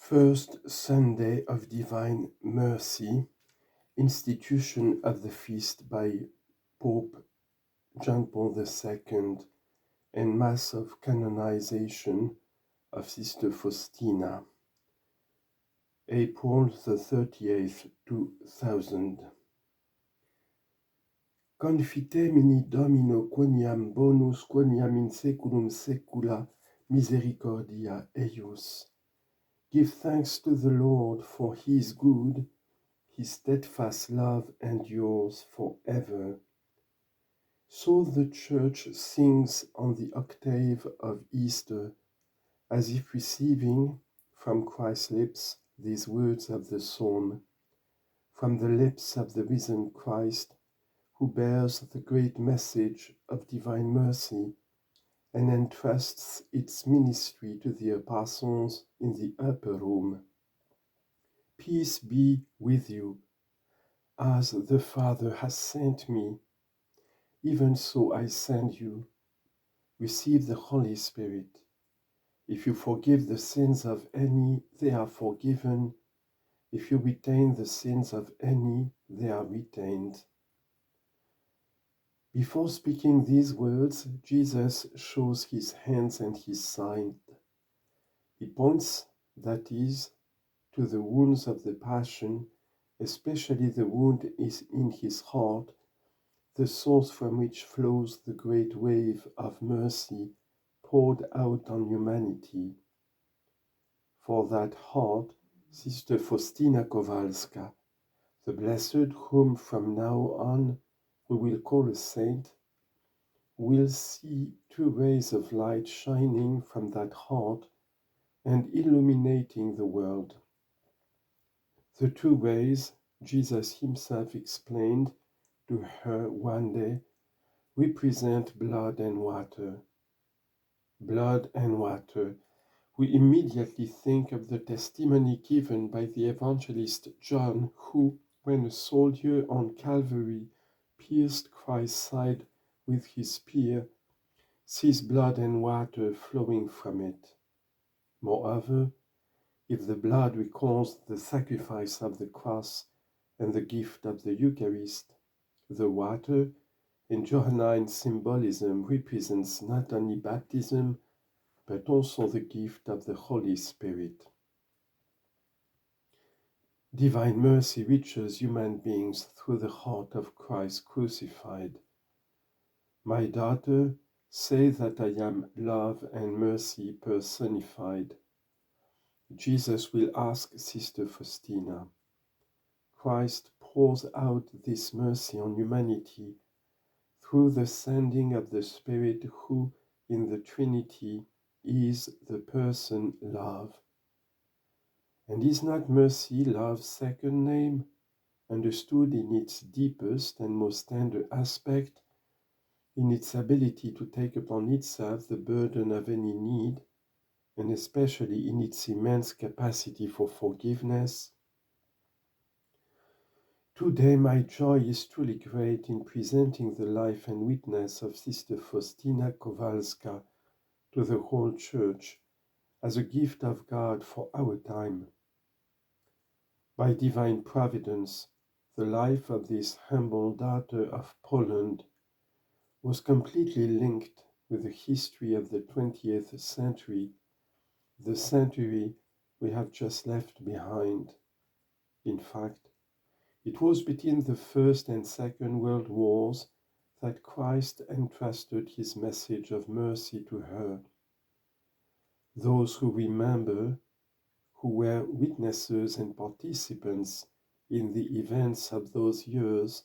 First Sunday of Divine Mercy, institution of the feast by Pope John Paul II, and Mass of Canonization of Sister Faustina, April the 30th, 2000. Confitemini Domino quoniam bonus quoniam in saeculum saecula misericordia eius. Give thanks to the Lord, for he is good, his steadfast love endures forever. So the Church sings on the Octave of Easter, as if receiving from Christ's lips these words of the psalm, from the lips of the risen Christ, who bears the great message of divine mercy and entrusts its ministry to the apostles in the upper room. Peace be with you. As the Father has sent me, even so I send you. Receive the Holy Spirit. If you forgive the sins of any, they are forgiven. If you retain the sins of any, they are retained. Before speaking these words, Jesus shows his hands and his side. He points, that is, to the wounds of the Passion, especially the wound is in his heart, the source from which flows the great wave of mercy poured out on humanity. For that heart, Sister Faustina Kowalska, the blessed whom from now on we will call a saint, will see two rays of light shining from that heart and illuminating the world. The two rays, Jesus himself explained to her one day, represent blood and water. Blood and water. We immediately think of the testimony given by the evangelist John, who, when a soldier on Calvary pierced Christ's side with his spear, sees blood and water flowing from it. Moreover, if the blood recalls the sacrifice of the cross and the gift of the Eucharist, the water, in Johannine symbolism, represents not only baptism, but also the gift of the Holy Spirit. Divine mercy reaches human beings through the heart of Christ crucified. My daughter, say that I am love and mercy personified. Jesus will ask Sister Faustina. Christ pours out this mercy on humanity through the sending of the Spirit who, in the Trinity, is the person love. And is not mercy love's second name, understood in its deepest and most tender aspect, in its ability to take upon itself the burden of any need, and especially in its immense capacity for forgiveness? Today my joy is truly great in presenting the life and witness of Sister Faustina Kowalska to the whole Church as a gift of God for our time. By divine providence, the life of this humble daughter of Poland was completely linked with the history of the 20th century, the century we have just left behind. In fact, it was between the First and Second World Wars that Christ entrusted his message of mercy to her. Those who remember, who were witnesses and participants in the events of those years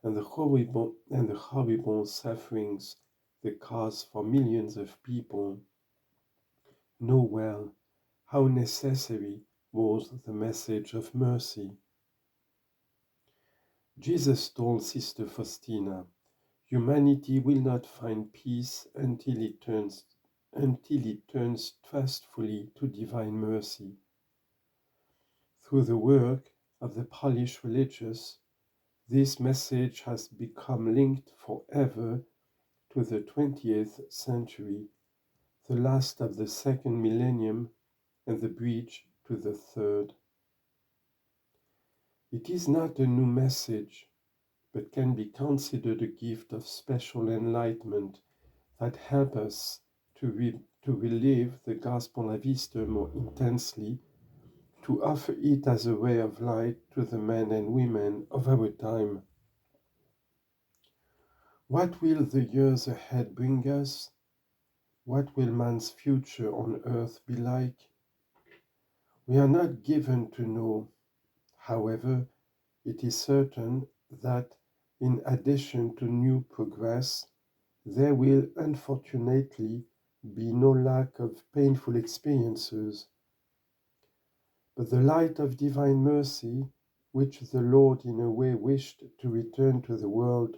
and the horrible sufferings they caused for millions of people, know well how necessary was the message of mercy. Jesus told Sister Faustina, humanity will not find peace until it turns trustfully to divine mercy. Through the work of the Polish religious, this message has become linked forever to the 20th century, the last of the second millennium and the bridge to the third. It is not a new message, but can be considered a gift of special enlightenment that helps us to relive the Gospel of Easter more intensely, to offer it as a ray of light to the men and women of our time. What will the years ahead bring us? What will man's future on earth be like? We are not given to know. However, it is certain that in addition to new progress, there will unfortunately be no lack of painful experiences. But the light of divine mercy, which the Lord in a way wished to return to the world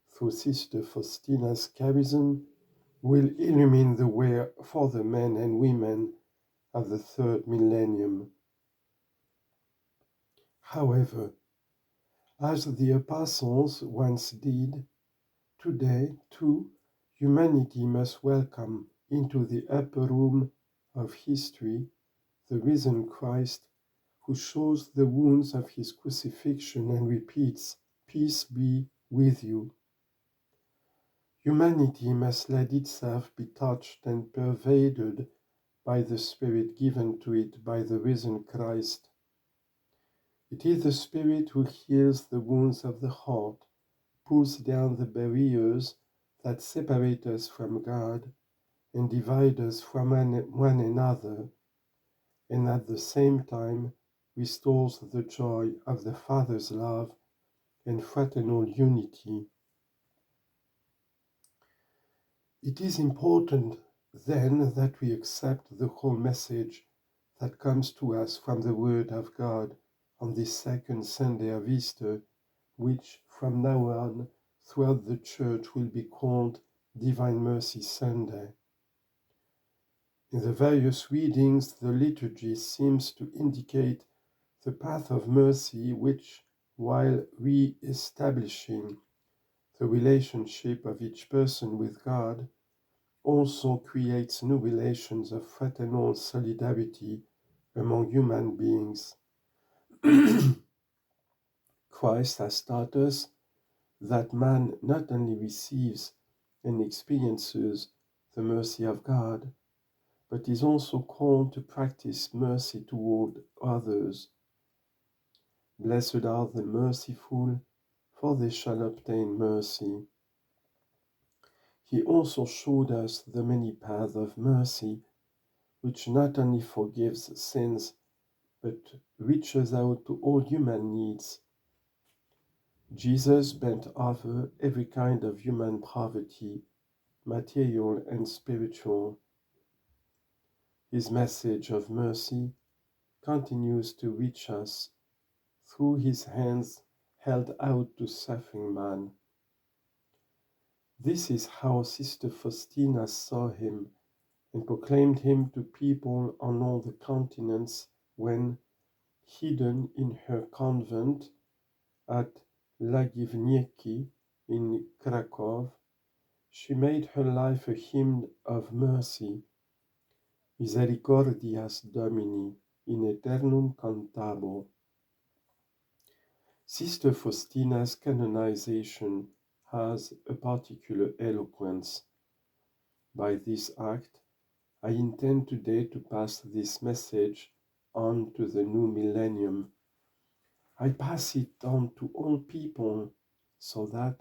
through Sister Faustina's charism, will illumine the way for the men and women of the third millennium. However, as the apostles once did, today, too, humanity must welcome into the upper room of history the risen Christ, who shows the wounds of his crucifixion and repeats, "Peace be with you." Humanity must let itself be touched and pervaded by the Spirit given to it by the risen Christ. It is the Spirit who heals the wounds of the heart, pulls down the barriers that separate us from God and divide us from one another, and at the same time restores the joy of the Father's love and fraternal unity. It is important, then, that we accept the whole message that comes to us from the Word of God on this second Sunday of Easter, which from now on throughout the Church will be called Divine Mercy Sunday. In the various readings, the liturgy seems to indicate the path of mercy which, while re-establishing the relationship of each person with God, also creates new relations of fraternal solidarity among human beings. Christ has taught us that man not only receives and experiences the mercy of God, but is also called to practice mercy toward others. Blessed are the merciful, for they shall obtain mercy. He also showed us the many paths of mercy, which not only forgives sins, but reaches out to all human needs. Jesus bent over every kind of human poverty, material and spiritual. His message of mercy continues to reach us through his hands held out to suffering man. This is how Sister Faustina saw him and proclaimed him to people on all the continents when, hidden in her convent at Lagivnieki in Krakow, she made her life a hymn of mercy, misericordias Domini in aeternum cantabo. Sister Faustina's canonization has a particular eloquence. By this act, I intend today to pass this message on to the new millennium. I pass it on to all people so that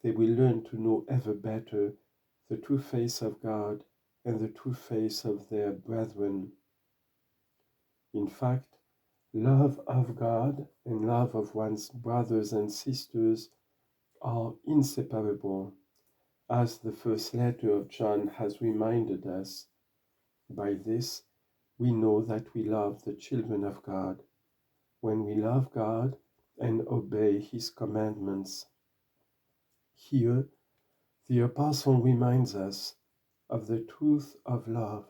they will learn to know ever better the true face of God and the true face of their brethren. In fact, love of God and love of one's brothers and sisters are inseparable, as the first letter of John has reminded us. By this, we know that we love the children of God, when we love God and obey his commandments. Here, the apostle reminds us of the truth of love,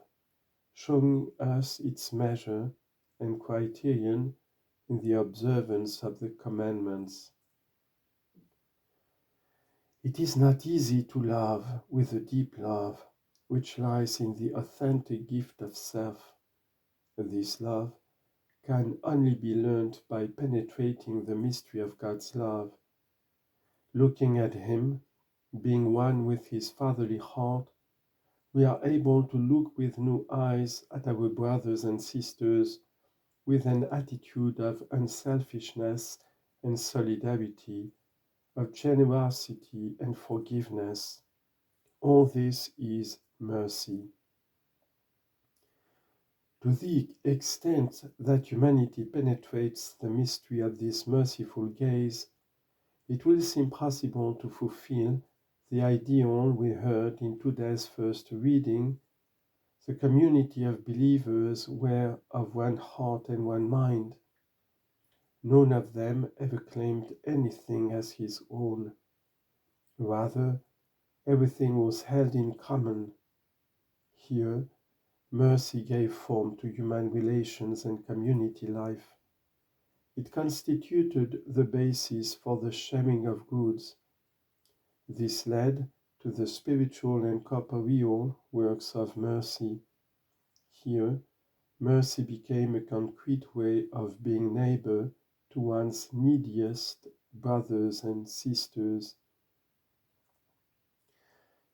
showing us its measure and criterion in the observance of the commandments. It is not easy to love with a deep love, which lies in the authentic gift of self. This love can only be learned by penetrating the mystery of God's love. Looking at Him, being one with His fatherly heart, we are able to look with new eyes at our brothers and sisters with an attitude of unselfishness and solidarity, of generosity and forgiveness. All this is mercy. To the extent that humanity penetrates the mystery of this merciful gaze, it will seem possible to fulfill the ideal we heard in today's first reading. The community of believers were of one heart and one mind. None of them ever claimed anything as his own. Rather, everything was held in common. Here, mercy gave form to human relations and community life. It constituted the basis for the sharing of goods. This led to the spiritual and corporeal works of mercy. Here, mercy became a concrete way of being neighbor to one's neediest brothers and sisters.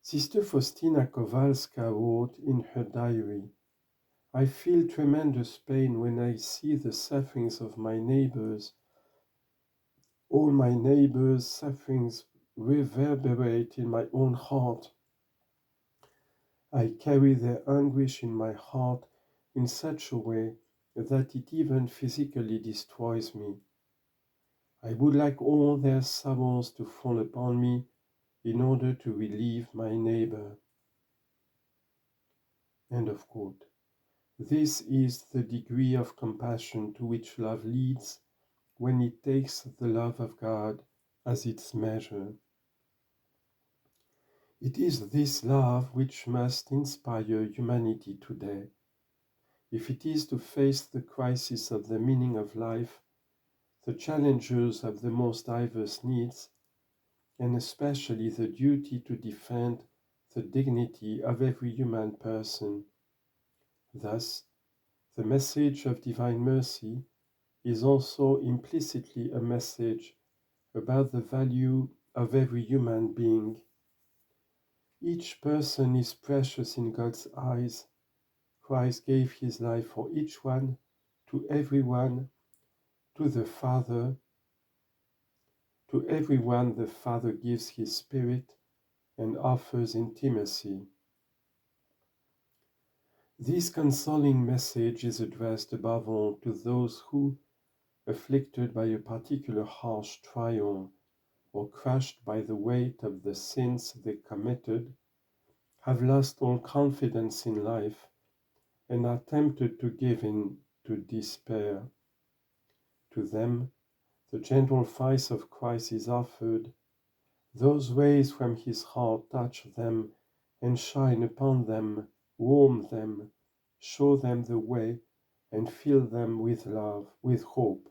Sr Faustina Kowalska wrote in her diary, "I feel tremendous pain when I see the sufferings of my neighbors. All my neighbors' sufferings reverberate in my own heart. I carry their anguish in my heart in such a way that it even physically destroys me. I would like all their sorrows to fall upon me in order to relieve my neighbor." End of quote. This is the degree of compassion to which love leads when it takes the love of God as its measure. It is this love which must inspire humanity today. If it is to face the crisis of the meaning of life, the challenges of the most diverse needs, and especially the duty to defend the dignity of every human person. Thus, the message of divine mercy is also implicitly a message about the value of every human being. Each person is precious in God's eyes. Christ gave his life for each one, to everyone, to the Father. To everyone the Father gives his Spirit and offers intimacy. This consoling message is addressed above all to those who, afflicted by a particular harsh trial or crushed by the weight of the sins they committed, have lost all confidence in life and are tempted to give in to despair. To them, the gentle face of Christ is offered. Those rays from his heart touch them and shine upon them, warm them, show them the way, and fill them with love, with hope.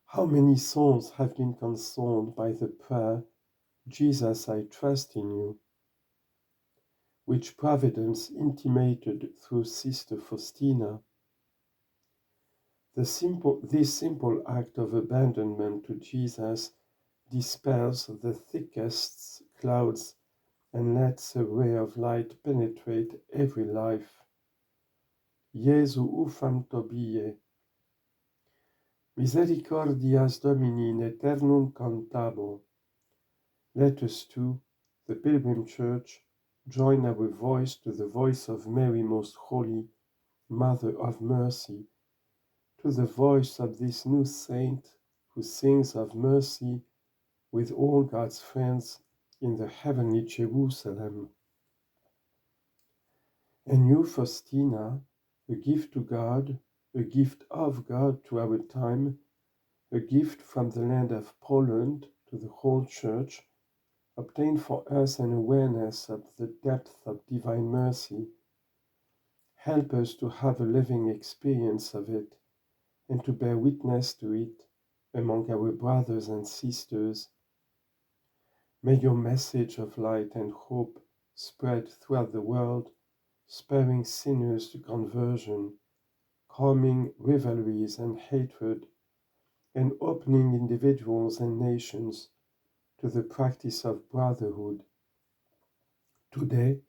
How many souls have been consoled by the prayer, "Jesus, I trust in you," which Providence intimated through Sister Faustina. This simple act of abandonment to Jesus dispels the thickest clouds and lets a ray of light penetrate every life. Jesu ufam tobie. Misericordias Domini in aeternum cantabo. Let us too, the Pilgrim Church, join our voice to the voice of Mary Most Holy, Mother of Mercy, to the voice of this new saint who sings of mercy with all God's friends in the heavenly Jerusalem. And you, Faustina, a gift to God, a gift of God to our time, a gift from the land of Poland to the whole Church, obtain for us an awareness of the depth of divine mercy. Help us to have a living experience of it and to bear witness to it among our brothers and sisters. May your message of light and hope spread throughout the world, spurring sinners to conversion, calming rivalries and hatred, and opening individuals and nations to the practice of brotherhood. Today,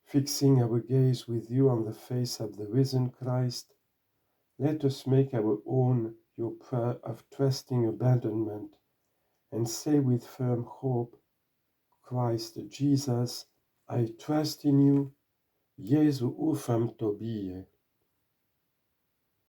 fixing our gaze with you on the face of the risen Christ, let us make our own your prayer of trusting abandonment, and say with firm hope, Christ Jesus, I trust in you, Jesu ufam tobie.